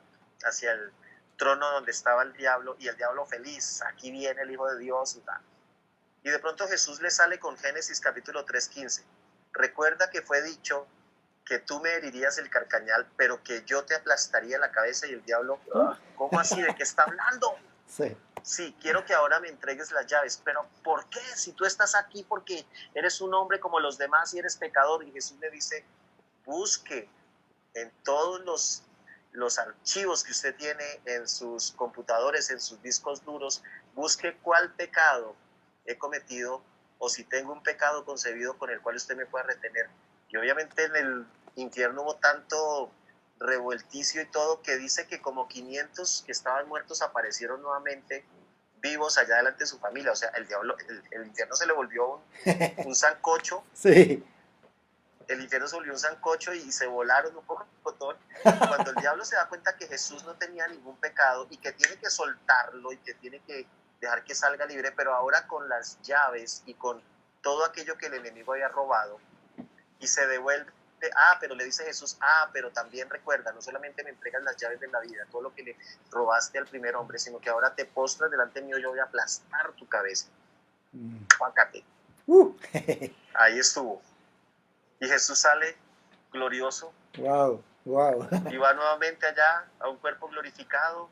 hacia el trono donde estaba el diablo y el diablo feliz, aquí viene el Hijo de Dios y tal. Y de pronto Jesús le sale con Génesis capítulo 3:15. Recuerda que fue dicho que tú me herirías el carcañal, pero que yo te aplastaría la cabeza. Y el diablo, ¿cómo así? ¿De qué está hablando? Sí. Sí, quiero que ahora me entregues las llaves, pero ¿por qué? Si tú estás aquí porque eres un hombre como los demás y eres pecador. Y Jesús le dice, busque en todos los archivos que usted tiene en sus computadores, en sus discos duros, busque cuál pecado he cometido o si tengo un pecado concebido con el cual usted me pueda retener. Y obviamente en el infierno hubo tanto revuelticio y todo que dice que como 500 que estaban muertos aparecieron nuevamente vivos allá delante de su familia. O sea, el diablo, el infierno se le volvió un sancocho. Sí. El infierno se volvió un sancocho y se volaron un poco todo. Cuando el diablo se da cuenta que Jesús no tenía ningún pecado y que tiene que soltarlo y que tiene que dejar que salga libre, pero ahora con las llaves y con todo aquello que el enemigo había robado, y se devuelve, pero le dice Jesús, pero también recuerda, no solamente me entregas las llaves de la vida, todo lo que le robaste al primer hombre, sino que ahora te postras delante mío, yo voy a aplastar tu cabeza. Pácate. Ahí estuvo. Y Jesús sale glorioso. Wow. Y va nuevamente allá a un cuerpo glorificado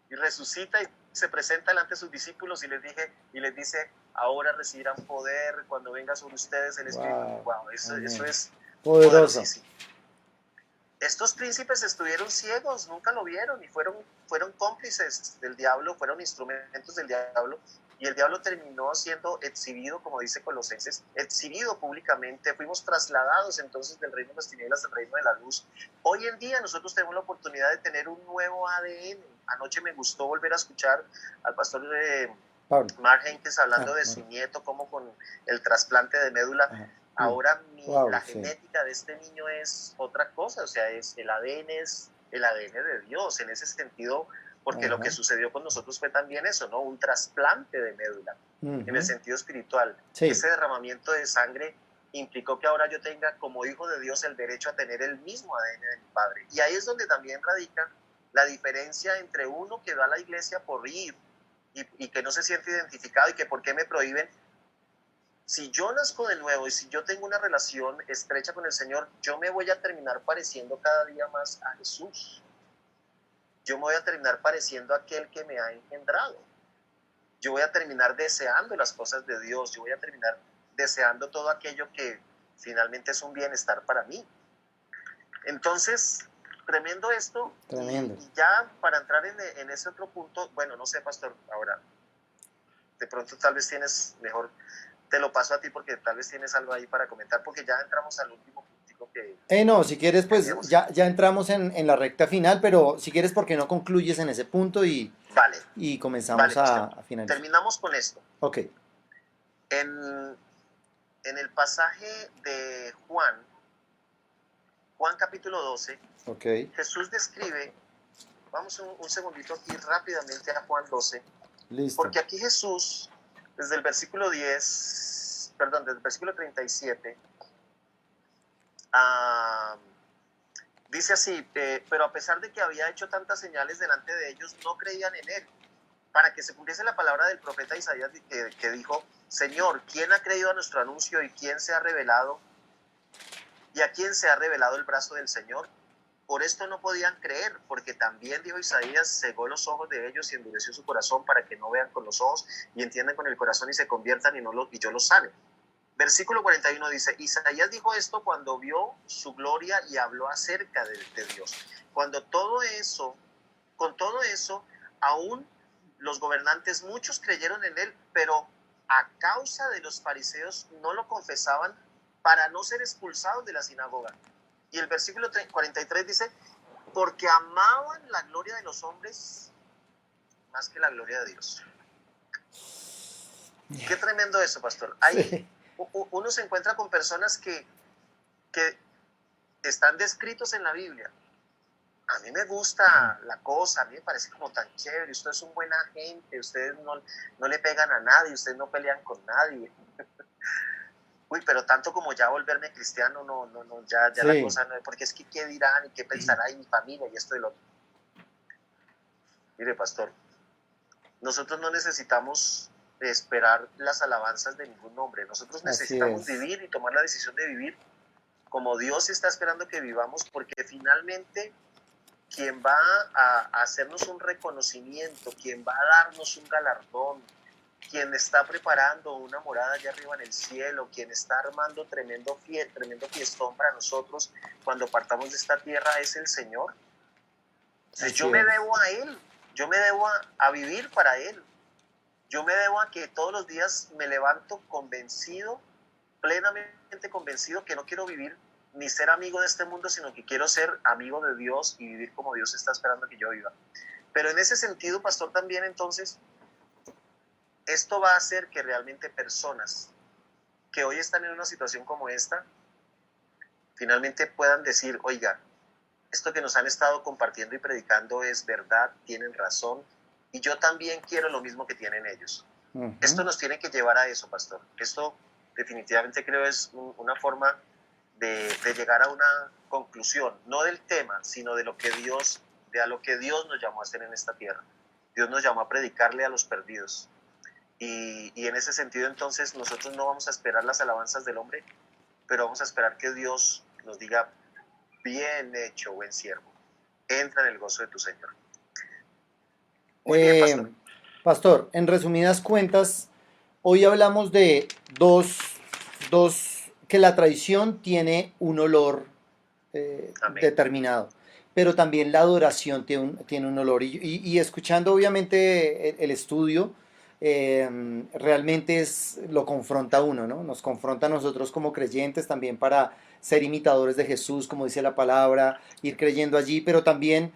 y resucita y se presenta delante de sus discípulos y les dice, ahora recibirán poder cuando venga sobre ustedes el Espíritu. Wow, eso es poderoso. Estos príncipes estuvieron ciegos, nunca lo vieron y fueron cómplices del diablo, fueron instrumentos del diablo. Y el diablo terminó siendo exhibido, como dice Colosenses, exhibido públicamente. Fuimos trasladados entonces del reino de las tinieblas al reino de la luz. Hoy en día nosotros tenemos la oportunidad de tener un nuevo ADN. Anoche me gustó volver a escuchar al pastor Mark Henkes hablando de su nieto, como con el trasplante de médula. Ahora la genética de este niño es otra cosa, o sea, el ADN es el ADN de Dios en ese sentido. Porque lo que sucedió con nosotros fue también eso, ¿no? Un trasplante de médula, en el sentido espiritual. Sí. Ese derramamiento de sangre implicó que ahora yo tenga, como hijo de Dios, el derecho a tener el mismo ADN de mi padre. Y ahí es donde también radica la diferencia entre uno que va a la iglesia por ir y que no se siente identificado y que por qué me prohíben. Si yo nazco de nuevo y si yo tengo una relación estrecha con el Señor, yo me voy a terminar pareciendo cada día más a Jesús. Yo me voy a terminar pareciendo a aquel que me ha engendrado. Yo voy a terminar deseando las cosas de Dios. Yo voy a terminar deseando todo aquello que finalmente es un bienestar para mí. Entonces, tremendo esto. Tremendo. Y ya para entrar en ese otro punto, bueno, no sé, pastor, ahora, de pronto tal vez tienes mejor, te lo paso a ti porque tal vez tienes algo ahí para comentar, porque ya entramos al último punto. No, si quieres, pues ya entramos en la recta final, pero si quieres, ¿por qué no concluyes en ese punto y comenzamos a finalizar? Terminamos con esto. Ok. En en el pasaje de Juan capítulo 12, Ok, Jesús describe, vamos un segundito aquí rápidamente a Juan 12, listo. porque aquí Jesús, desde el versículo 37, ah, dice así, pero a pesar de que había hecho tantas señales delante de ellos, no creían en él, para que se cumpliese la palabra del profeta Isaías que dijo, Señor, ¿quién ha creído a nuestro anuncio y quién se ha revelado? ¿Y a quién se ha revelado el brazo del Señor? Por esto no podían creer, porque también, dijo Isaías, cegó los ojos de ellos y endureció su corazón para que no vean con los ojos y entiendan con el corazón y se conviertan y yo los sane. Versículo 41 dice, Isaías dijo esto cuando vio su gloria y habló acerca de Dios. Con todo eso, aún los gobernantes, muchos creyeron en él, pero a causa de los fariseos no lo confesaban para no ser expulsados de la sinagoga. Y el versículo 43 dice, porque amaban la gloria de los hombres más que la gloria de Dios. Qué tremendo eso, pastor. Sí. Uno se encuentra con personas que están descritos en la Biblia. A mí me gusta la cosa, a mí me parece como tan chévere, ustedes son buena gente, ustedes no le pegan a nadie, ustedes no pelean con nadie. Uy, pero tanto como ya volverme cristiano, no, ya Sí. la cosa no es, porque es que qué dirán y qué pensará mi familia y esto y lo otro. Mire, pastor, nosotros no necesitamos esperar las alabanzas de ningún hombre, nosotros Así necesitamos es. vivir y tomar la decisión de vivir como Dios está esperando que vivamos, porque finalmente quien va a hacernos un reconocimiento, quien va a darnos un galardón, quien está preparando una morada allá arriba en el cielo, quien está armando tremendo fiestón para nosotros cuando partamos de esta tierra es el Señor. Entonces, Así yo me es. debo a Él, yo me debo a vivir para Él, yo me debo a que todos los días me levanto convencido, plenamente convencido que no quiero vivir ni ser amigo de este mundo, sino que quiero ser amigo de Dios y vivir como Dios está esperando que yo viva. Pero en ese sentido, pastor, también entonces, esto va a hacer que realmente personas que hoy están en una situación como esta, finalmente puedan decir, oiga, esto que nos han estado compartiendo y predicando es verdad, tienen razón, y yo también quiero lo mismo que tienen ellos. Esto nos tiene que llevar a eso, pastor. Esto definitivamente creo es una forma de llegar a una conclusión, no del tema, sino de lo que Dios, a lo que Dios nos llamó a hacer en esta tierra. Dios nos llamó a predicarle a los perdidos. Y en ese sentido, entonces, nosotros no vamos a esperar las alabanzas del hombre, pero vamos a esperar que Dios nos diga, bien hecho, buen siervo, entra en el gozo de tu Señor. Muy bien, pastor. Pastor, en resumidas cuentas, hoy hablamos de que la tradición tiene un olor Amén. determinado, pero también la adoración tiene un olor. Y escuchando obviamente el estudio, realmente lo confronta a uno, ¿no? Nos confronta a nosotros como creyentes también para ser imitadores de Jesús, como dice la palabra, ir creyendo allí, pero también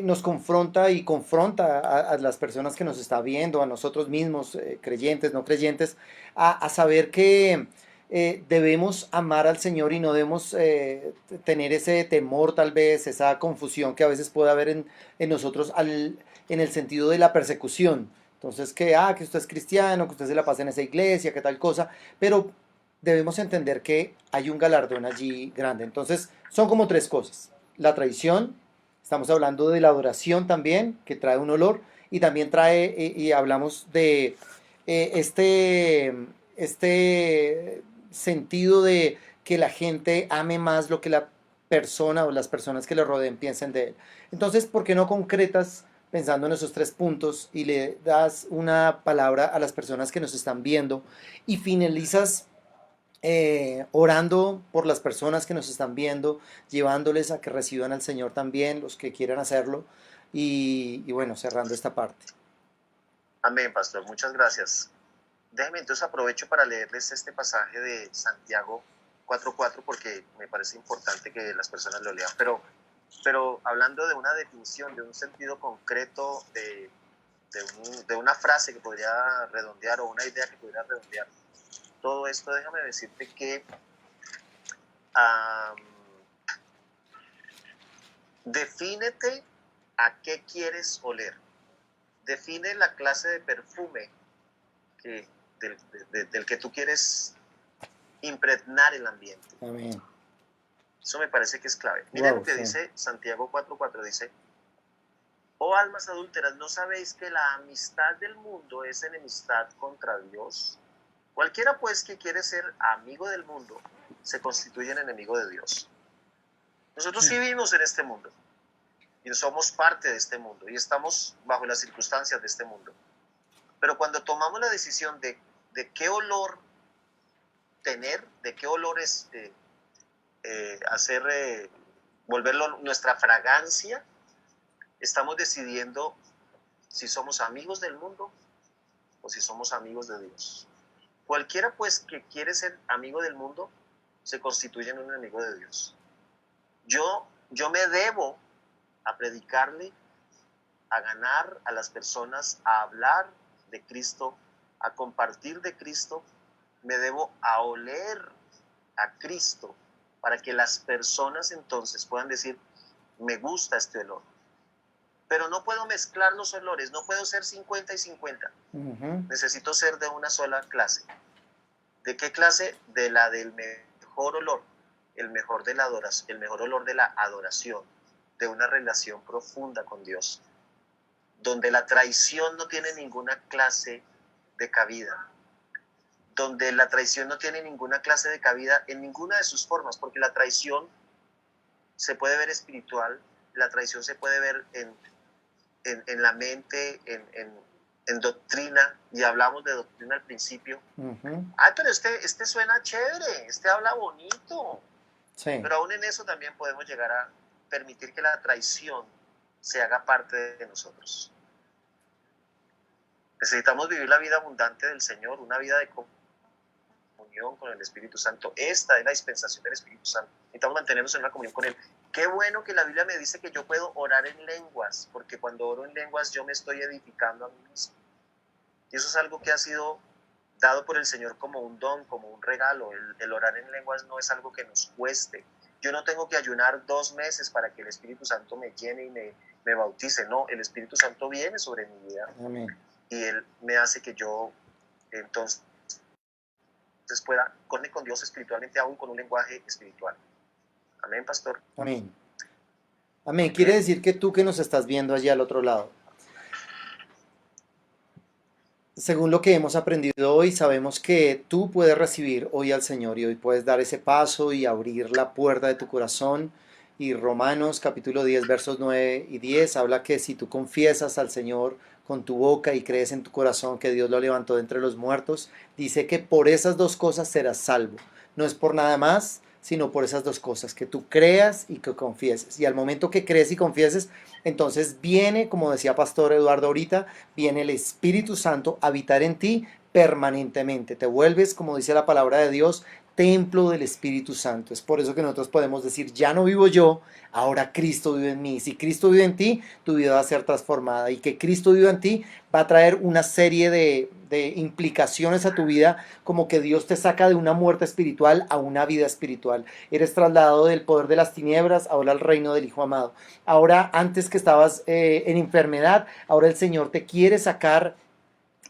nos confronta y confronta a las personas que nos está viendo, a nosotros mismos, creyentes, no creyentes, a saber que debemos amar al Señor y no debemos tener ese temor, tal vez, esa confusión que a veces puede haber en nosotros en el sentido de la persecución. Entonces, que usted es cristiano, que usted se la pasa en esa iglesia, que tal cosa, pero debemos entender que hay un galardón allí grande. Entonces, son como tres cosas. La tradición, estamos hablando de la adoración también, que trae un olor, y también trae, y hablamos de este sentido de que la gente ame más lo que la persona o las personas que le rodeen piensen de él. Entonces, ¿por qué no concretas pensando en esos tres puntos y le das una palabra a las personas que nos están viendo y finalizas orando por las personas que nos están viendo, llevándoles a que reciban al Señor también, los que quieran hacerlo, y bueno, cerrando esta parte. Amén, pastor. Muchas gracias. Déjenme entonces aprovecho para leerles este pasaje de Santiago 4:4 porque me parece importante que las personas lo lean. Pero hablando de una definición, de un sentido concreto, de una frase que podría redondear o una idea que podría redondear. todo esto, déjame decirte que um, defínete a qué quieres oler. Define la clase de perfume del que tú quieres impregnar el ambiente. Amén. Eso me parece que es clave. Miren Wow, lo que sí. dice Santiago 4:4, dice: oh almas adúlteras, ¿no sabéis que la amistad del mundo es enemistad contra Dios? Cualquiera pues que quiere ser amigo del mundo se constituye en enemigo de Dios. Nosotros sí vivimos en este mundo y somos parte de este mundo y estamos bajo las circunstancias de este mundo. Pero cuando tomamos la decisión de qué olor tener, de qué olor volverlo nuestra fragancia, estamos decidiendo si somos amigos del mundo o si somos amigos de Dios. Cualquiera pues que quiere ser amigo del mundo se constituye en un enemigo de Dios. Yo me debo a predicarle, a ganar a las personas, a hablar de Cristo, a compartir de Cristo. Me debo a oler a Cristo para que las personas entonces puedan decir, me gusta este olor. Pero no puedo mezclar los olores, no puedo ser 50 y 50. Necesito ser de una sola clase. ¿De qué clase? De la del mejor olor, el mejor olor de la adoración, de una relación profunda con Dios, donde la traición no tiene ninguna clase de cabida, donde la traición no tiene ninguna clase de cabida en ninguna de sus formas, porque la traición se puede ver espiritual, la traición se puede ver en la mente, en doctrina, y hablamos de doctrina al principio. Ay, pero este suena chévere, este habla bonito. Sí. Pero aún en eso también podemos llegar a permitir que la traición se haga parte de nosotros. Necesitamos vivir la vida abundante del Señor, una vida de comunión con el Espíritu Santo. Esta es la dispensación del Espíritu Santo. Necesitamos mantenernos en una comunión con Él. Qué bueno que la Biblia me dice que yo puedo orar en lenguas, porque cuando oro en lenguas yo me estoy edificando a mí mismo. Y eso es algo que ha sido dado por el Señor como un don, como un regalo. El orar en lenguas no es algo que nos cueste. Yo no tengo que ayunar 2 meses para que el Espíritu Santo me llene y me bautice. No, el Espíritu Santo viene sobre mi vida. Amén. Y Él me hace que yo entonces pueda conectar con Dios espiritualmente, aún con un lenguaje espiritual. Amén, pastor. Amén. Amén. Quiere decir que tú que nos estás viendo allá al otro lado, según lo que hemos aprendido hoy, sabemos que tú puedes recibir hoy al Señor y hoy puedes dar ese paso y abrir la puerta de tu corazón. Y Romanos capítulo 10 versos 9 y 10 habla que si tú confiesas al Señor con tu boca y crees en tu corazón que Dios lo levantó de entre los muertos, dice que por esas dos cosas serás salvo. No es por nada más, sino por esas dos cosas, que tú creas y que confieses. Y al momento que crees y confieses, entonces viene, como decía Pastor Eduardo ahorita, viene el Espíritu Santo a habitar en ti permanentemente. Te vuelves, como dice la palabra de Dios, templo del Espíritu Santo. Es por eso que nosotros podemos decir, ya no vivo yo, ahora Cristo vive en mí. Si Cristo vive en ti, tu vida va a ser transformada. Y que Cristo vive en ti va a traer una serie de implicaciones a tu vida, como que Dios te saca de una muerte espiritual a una vida espiritual. Eres trasladado del poder de las tinieblas ahora al reino del Hijo amado. Ahora, antes que estabas en enfermedad, ahora el Señor te quiere sacar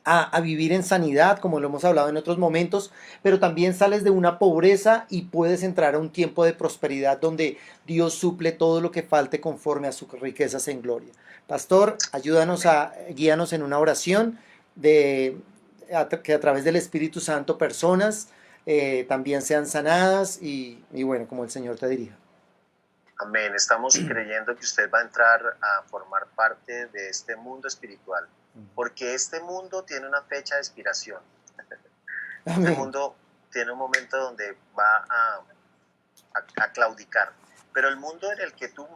a vivir en sanidad, como lo hemos hablado en otros momentos, pero también sales de una pobreza y puedes entrar a un tiempo de prosperidad donde Dios suple todo lo que falte conforme a sus riquezas en gloria. Pastor, ayúdanos guíanos en una oración que a través del Espíritu Santo personas también sean sanadas y bueno, como el Señor te dirija. Amén. Estamos creyendo que usted va a entrar a formar parte de este mundo espiritual, porque este mundo tiene una fecha de expiración. Amén. Este mundo tiene un momento donde va a claudicar, pero el mundo en el que tú,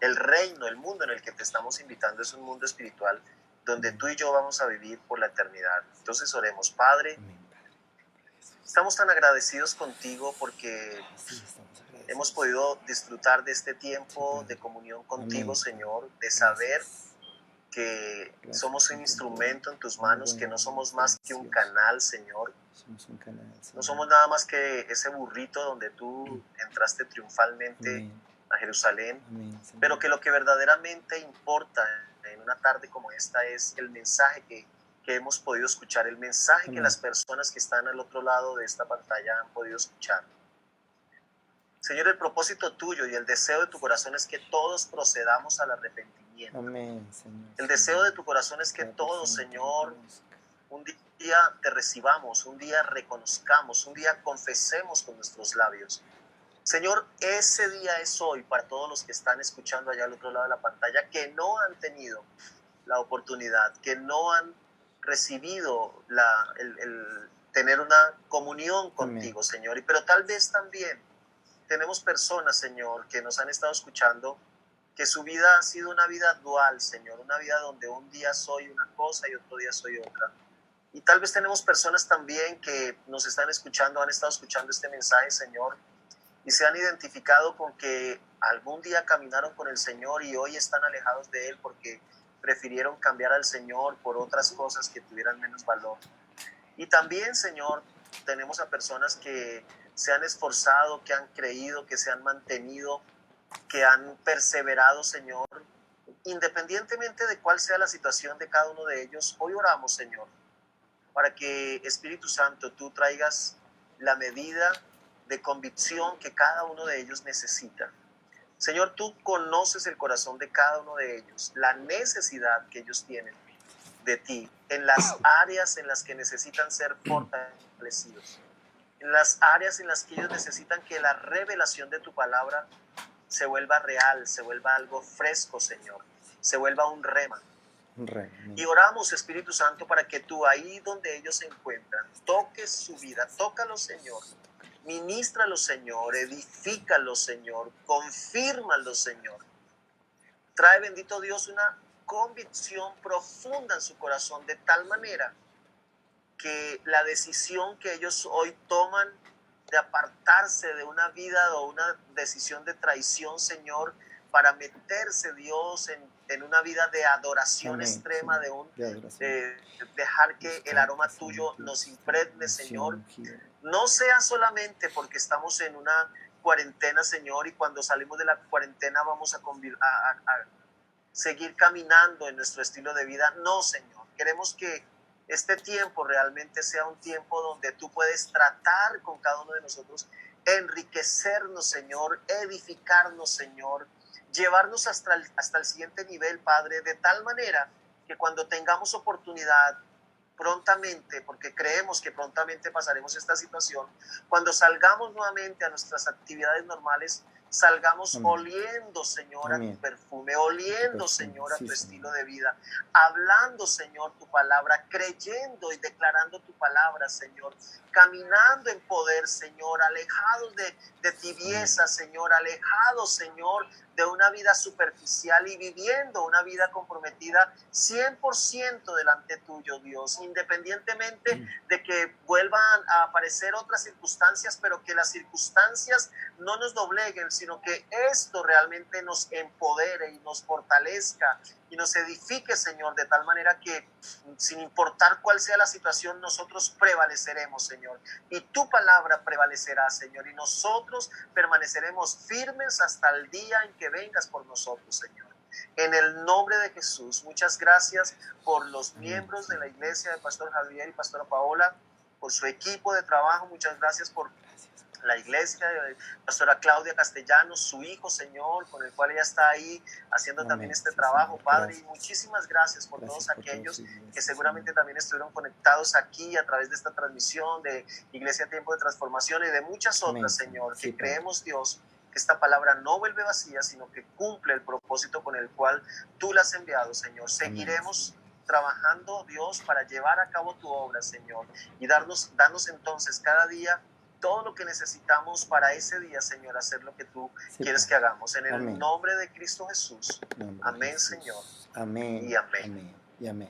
el reino, el mundo en el que te estamos invitando es un mundo espiritual donde tú y yo vamos a vivir por la eternidad. Entonces oremos. Padre, estamos tan agradecidos contigo porque hemos podido disfrutar de este tiempo de comunión contigo, Señor, de saber que somos un instrumento en tus manos, que no somos más que un canal, Señor, Somos un canal, No Señor. somos nada más que ese burrito donde tú entraste triunfalmente Amén. a Jerusalén, Amén, Señor. pero que lo que verdaderamente importa en una tarde como esta es el mensaje que hemos podido escuchar, el mensaje que Amén. las personas que están al otro lado de esta pantalla han podido escuchar. Señor, el propósito tuyo y el deseo de tu corazón es que todos procedamos al arrepentimiento. Amén, Señor. El deseo de tu corazón es que Cada todos, persona que Señor, reconozca. un día te recibamos, un día reconozcamos, un día confesemos con nuestros labios. Señor, ese día es hoy para todos los que están escuchando allá al otro lado de la pantalla, que no han tenido la oportunidad, que no han recibido el tener una comunión contigo, Amén. Señor. Pero tal vez también tenemos personas, Señor, que nos han estado escuchando, que su vida ha sido una vida dual, Señor, una vida donde un día soy una cosa y otro día soy otra. Y tal vez tenemos personas también que nos están escuchando, han estado escuchando este mensaje, Señor, y se han identificado con que algún día caminaron con el Señor y hoy están alejados de Él porque prefirieron cambiar al Señor por otras cosas que tuvieran menos valor. Y también, Señor, tenemos a personas que se han esforzado, que han creído, que se han mantenido, que han perseverado, Señor. Independientemente de cuál sea la situación de cada uno de ellos, hoy oramos, Señor, para que, Espíritu Santo, tú traigas la medida de convicción que cada uno de ellos necesita. Señor, tú conoces el corazón de cada uno de ellos, la necesidad que ellos tienen de ti, en las áreas en las que necesitan ser fortalecidos, en las áreas en las que ellos necesitan que la revelación de tu palabra se vuelva real, se vuelva algo fresco, Señor, se vuelva un rema. Y oramos, Espíritu Santo, para que tú ahí donde ellos se encuentran, toques su vida, tócalos, Señor, ministralos, Señor, edifícalos, Señor, confírmalos, Señor. Trae, bendito Dios, una convicción profunda en su corazón, de tal manera que la decisión que ellos hoy toman de apartarse de una vida o una decisión de traición, Señor, para meterse, Dios, en una vida de adoración Amén, extrema, Señor, de un de adoración. dejar que el Buscarte, aroma Señor tuyo Dios, nos impregne, unción Señor. ungida. No sea solamente porque estamos en una cuarentena, Señor, y cuando salimos de la cuarentena vamos a seguir caminando en nuestro estilo de vida. No, Señor. Queremos que este tiempo realmente sea un tiempo donde tú puedes tratar con cada uno de nosotros, enriquecernos, Señor, edificarnos, Señor, llevarnos hasta el siguiente nivel, Padre, de tal manera que cuando tengamos oportunidad prontamente, porque creemos que prontamente pasaremos esta situación, cuando salgamos nuevamente a nuestras actividades normales, salgamos Amén. oliendo, Señor, Amén. a tu perfume, oliendo, perfume, Señor, a sí, tu Señor. estilo de vida, hablando, Señor, tu palabra, creyendo y declarando tu palabra, Señor, caminando en poder, Señor, alejados de tibieza, Señor, alejados, Señor, de una vida superficial y viviendo una vida comprometida 100% delante tuyo, Dios, independientemente de que vuelvan a aparecer otras circunstancias, pero que las circunstancias no nos dobleguen, sino que esto realmente nos empodere y nos fortalezca y nos edifique, Señor, de tal manera que sin importar cuál sea la situación, nosotros prevaleceremos, Señor, y tu palabra prevalecerá, Señor, y nosotros permaneceremos firmes hasta el día en que vengas por nosotros, Señor. En el nombre de Jesús, muchas gracias por los miembros de la iglesia de Pastor Javier y Pastora Paola, por su equipo de trabajo. Muchas gracias por la iglesia de Pastora Claudia Castellanos, su hijo, Señor, con el cual ella está ahí haciendo Amén. también este Sí, trabajo, Señor. Padre. Gracias. Y muchísimas gracias por Gracias todos por aquellos toda su iglesia, que seguramente Señor. también estuvieron conectados aquí a través de esta transmisión de Iglesia Tiempo de Transformación y de muchas Amén, otras, Señor. Señor, Sí, que Padre. creemos, Dios, que esta palabra no vuelve vacía, sino que cumple el propósito con el cual tú la has enviado, Señor. Seguiremos trabajando, Dios, para llevar a cabo tu obra, Señor, y darnos entonces cada día todo lo que necesitamos para ese día, Señor, hacer lo que tú quieres que hagamos. En el Amén. nombre de Cristo Jesús. Nombre de Amén, Jesús. Señor. Amén. Y amén. Amén. Y amén.